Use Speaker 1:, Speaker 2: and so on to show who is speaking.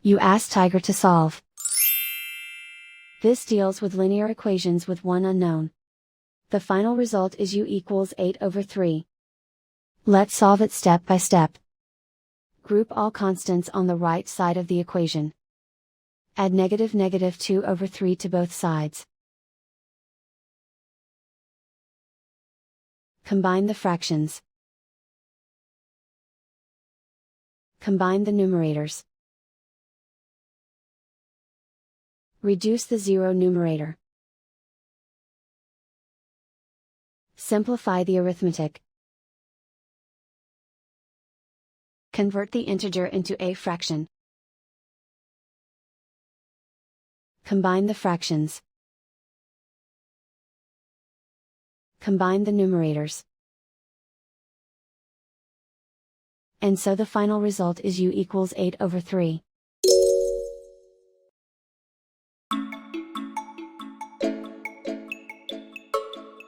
Speaker 1: You ask Tiger to solve. This deals with linear equations with one unknown. The final result is u equals 8/3. Let's solve it step by step. Group all constants on the right side of the equation. Add -2/3 to both sides. Combine the fractions. Combine the numerators. Reduce the zero numerator. Simplify the arithmetic. Convert the integer into a fraction. Combine the fractions. Combine the numerators. And so the final result is u equals 8/3.